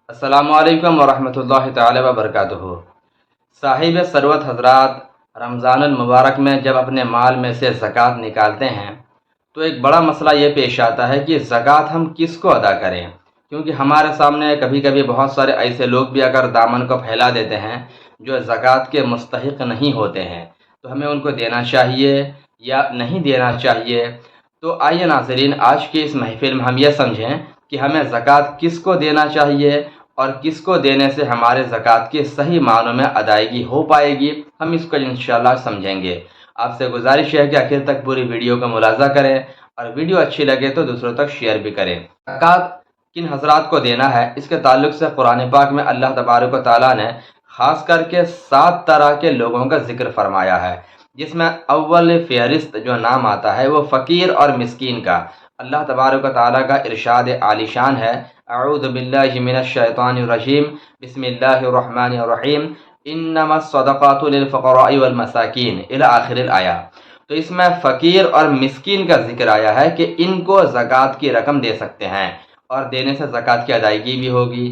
السلام علیکم ورحمۃ اللہ تعالی وبرکاتہ۔ صاحب ثروت حضرات رمضان المبارک میں جب اپنے مال میں سے زکوٰۃ نکالتے ہیں تو ایک بڑا مسئلہ یہ پیش آتا ہے کہ زکوٰۃ ہم کس کو ادا کریں، کیونکہ ہمارے سامنے کبھی کبھی بہت سارے ایسے لوگ بھی اگر دامن کو پھیلا دیتے ہیں جو زکوٰۃ کے مستحق نہیں ہوتے ہیں، تو ہمیں ان کو دینا چاہیے یا نہیں دینا چاہیے۔ تو آئیے ناظرین، آج کی اس محفل میں ہم یہ سمجھیں کہ ہمیں زکوٰۃ کس کو دینا چاہیے اور کس کو دینے سے ہمارے زکوٰۃ کی صحیح معنوں میں ادائیگی ہو پائے گی، ہم اس کو انشاءاللہ سمجھیں گے۔ آپ سے گزارش ہے کہ آخر تک پوری ویڈیو کا ملاحظہ کریں اور ویڈیو اچھی لگے تو دوسروں تک شیئر بھی کریں۔ زکوٰۃ کن حضرات کو دینا ہے، اس کے تعلق سے قرآن پاک میں اللہ تبارک و تعالیٰ نے خاص کر کے 7 طرح کے لوگوں کا ذکر فرمایا ہے، جس میں اول فہرست جو نام آتا ہے وہ فقیر اور مسکین کا۔ اللہ تبارک و تعالیٰ کا ارشاد عالی شان ہے، اعوذ باللہ من الشیطان الرجیم، بسم اللہ الرحمن الرحیم، انما الصدقات للفقراء والمساکین الی آخر الآیہ۔ تو اس میں فقیر اور مسکین کا ذکر آیا ہے کہ ان کو زکوٰۃ کی رقم دے سکتے ہیں اور دینے سے زکوٰۃ کی ادائیگی بھی ہوگی۔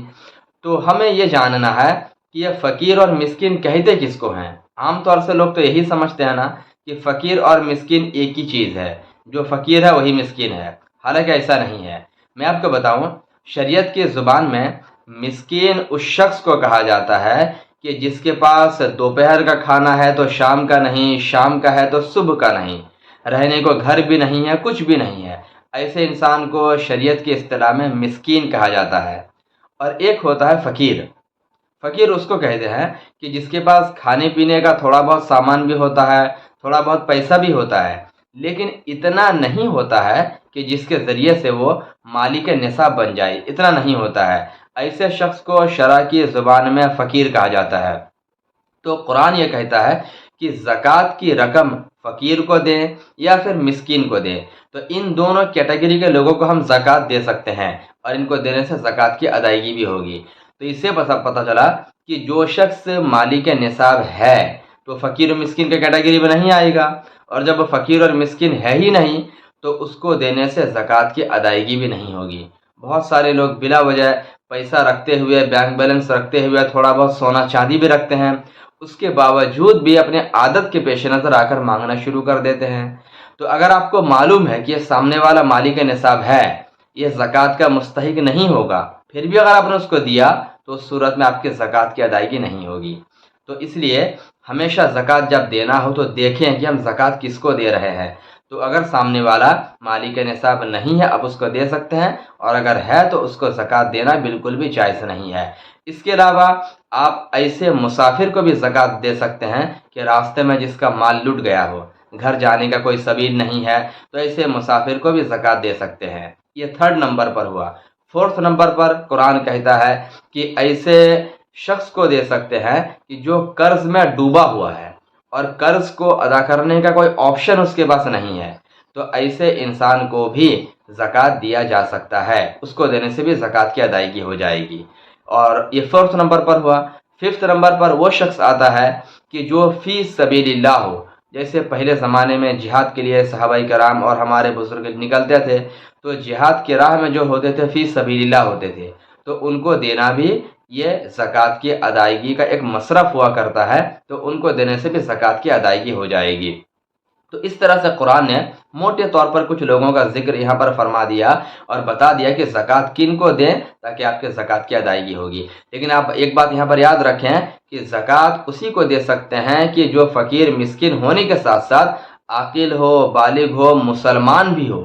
تو ہمیں یہ جاننا ہے کہ یہ فقیر اور مسکین کہتے کس کو ہیں۔ عام طور سے لوگ تو یہی سمجھتے ہیں نا کہ فقیر اور مسکین ایک ہی چیز ہے، جو فقیر ہے وہی مسکین ہے، حالانکہ ایسا نہیں ہے۔ میں آپ کو بتاؤں، شریعت کی زبان میں مسکین اس شخص کو کہا جاتا ہے کہ جس کے پاس دوپہر کا کھانا ہے تو شام کا نہیں، شام کا ہے تو صبح کا نہیں، رہنے کو گھر بھی نہیں ہے، کچھ بھی نہیں ہے، ایسے انسان کو شریعت کی اصطلاح میں مسکین کہا جاتا ہے۔ اور ایک ہوتا ہے فقیر۔ فقیر اس کو کہتے ہیں کہ جس کے پاس کھانے پینے کا تھوڑا بہت سامان بھی ہوتا ہے، تھوڑا بہت پیسہ بھی ہوتا ہے، لیکن اتنا نہیں ہوتا ہے کہ جس کے ذریعے سے وہ مالک نصاب بن جائے، اتنا نہیں ہوتا ہے۔ ایسے شخص کو شرع کی زبان میں فقیر کہا جاتا ہے۔ تو قرآن یہ کہتا ہے کہ زکوٰۃ کی رقم فقیر کو دیں یا پھر مسکین کو دیں، تو ان دونوں کیٹیگری کے لوگوں کو ہم زکوٰۃ دے سکتے ہیں اور ان کو دینے سے زکوٰۃ کی ادائیگی بھی ہوگی۔ تو اس سے پتہ چلا کہ جو شخص مالک نصاب ہے تو فقیر و مسکین کے کیٹیگری میں نہیں آئے گا، اور جب وہ فقیر اور مسکین ہے ہی نہیں تو اس کو دینے سے زکوٰۃ کی ادائیگی بھی نہیں ہوگی۔ بہت سارے لوگ بلا وجہ پیسہ رکھتے ہوئے، بینک بیلنس رکھتے ہوئے، تھوڑا بہت سونا چاندی بھی رکھتے ہیں، اس کے باوجود بھی اپنے عادت کے پیش نظر آ کر مانگنا شروع کر دیتے ہیں۔ تو اگر آپ کو معلوم ہے کہ یہ سامنے والا مالک نصاب ہے، یہ زکوٰۃ کا مستحق نہیں ہوگا، پھر بھی اگر آپ نے اس کو دیا تو اس صورت میں آپ کی زکوٰۃ کی ادائیگی نہیں ہوگی۔ تو اس لیے ہمیشہ زکوٰۃ جب دینا ہو تو دیکھیں کہ ہم زکوٰۃ کس کو دے رہے ہیں۔ تو اگر سامنے والا مالک نصاب نہیں ہے اب اس کو دے سکتے ہیں، اور اگر ہے تو اس کو زکوٰۃ دینا بالکل بھی جائز نہیں ہے۔ اس کے علاوہ آپ ایسے مسافر کو بھی زکوٰۃ دے سکتے ہیں کہ راستے میں جس کا مال لٹ گیا ہو، گھر جانے کا کوئی سبیل نہیں ہے، تو ایسے مسافر کو بھی زکوٰۃ دے سکتے ہیں۔ یہ 3rd نمبر پر ہوا۔ 4تھ نمبر پر قرآن کہتا ہے کہ ایسے شخص کو دے سکتے ہیں کہ جو قرض میں ڈوبا ہوا ہے اور قرض کو ادا کرنے کا کوئی آپشن اس کے پاس نہیں ہے، تو ایسے انسان کو بھی زکوٰۃ دیا جا سکتا ہے، اس کو دینے سے بھی زکوٰۃ کی ادائیگی ہو جائے گی۔ اور یہ 4تھ نمبر پر ہوا۔ 5تھ نمبر پر وہ شخص آتا ہے کہ جو فی سبیل اللہ ہو، جیسے پہلے زمانے میں جہاد کے لیے صحابہ کرام اور ہمارے بزرگ نکلتے تھے، تو جہاد کی راہ میں جو ہوتے تھے فی سبیل اللہ ہوتے تھے، تو ان کو دینا بھی یہ زکوٰۃ کی ادائیگی کا ایک مصرف ہوا کرتا ہے، تو ان کو دینے سے بھی زکوٰۃ کی ادائیگی ہو جائے گی۔ تو اس طرح سے قرآن نے موٹے طور پر کچھ لوگوں کا ذکر یہاں پر فرما دیا اور بتا دیا کہ زکوٰۃ کن کو دیں تاکہ آپ کے زکوٰۃ کی ادائیگی ہوگی۔ لیکن آپ ایک بات یہاں پر یاد رکھیں کہ زکوٰۃ اسی کو دے سکتے ہیں کہ جو فقیر مسکین ہونے کے ساتھ ساتھ عاقل ہو، بالغ ہو، مسلمان بھی ہو۔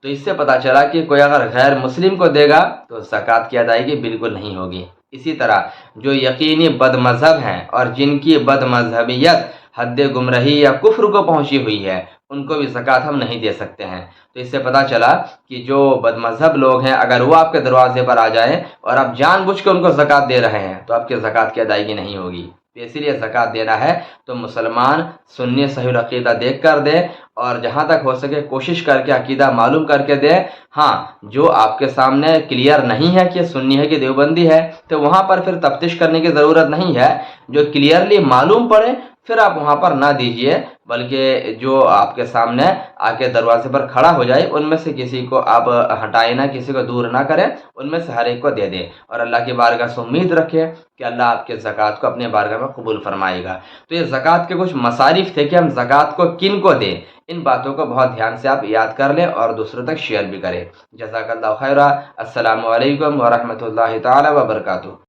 تو اس سے پتہ چلا کہ کوئی اگر غیر مسلم کو دے گا تو زکوٰۃ کی ادائیگی بالکل نہیں ہوگی۔ اسی طرح جو یقینی بد مذہب ہیں اور جن کی بد مذہبیت حد گمراہی یا کفر کو پہنچی ہوئی ہے، ان کو بھی زکوٰۃ ہم نہیں دے سکتے ہیں۔ تو اس سے پتہ چلا کہ جو بد مذہب لوگ ہیں اگر وہ آپ کے دروازے پر آ جائیں اور آپ جان بوجھ کے ان کو زکوٰۃ دے رہے ہیں تو آپ کی زکوٰۃ کی ادائیگی نہیں ہوگی۔ تو اسی لیے زکوٰۃ دینا ہے تو مسلمان سنی صحیح العقیدہ دیکھ کر دے، اور جہاں تک ہو سکے کوشش کر کے عقیدہ معلوم کر کے دے۔ ہاں، جو آپ کے سامنے کلیئر نہیں ہے کہ سنی ہے کہ دیوبندی ہے تو وہاں پر پھر تفتیش کرنے کی ضرورت نہیں ہے۔ جو کلیئرلی معلوم پڑے پھر آپ وہاں پر نہ دیجئے، بلکہ جو آپ کے سامنے آ کے دروازے پر کھڑا ہو جائے ان میں سے کسی کو آپ ہٹائیں نہ، کسی کو دور نہ کریں، ان میں سے ہر ایک کو دے دیں، اور اللہ کی بارگاہ سے امید رکھیں کہ اللہ آپ کے زکوٰۃ کو اپنے بارگاہ میں قبول فرمائے گا۔ تو یہ زکوٰۃ کے کچھ مصارف تھے کہ ہم زکوٰۃ کو کن کو دیں، ان باتوں کو بہت دھیان سے آپ یاد کر لیں اور دوسروں تک شیئر بھی کریں۔ جزاک اللہ خیرہ۔ السلام علیکم ورحمۃ اللہ تعالی وبرکاتہ۔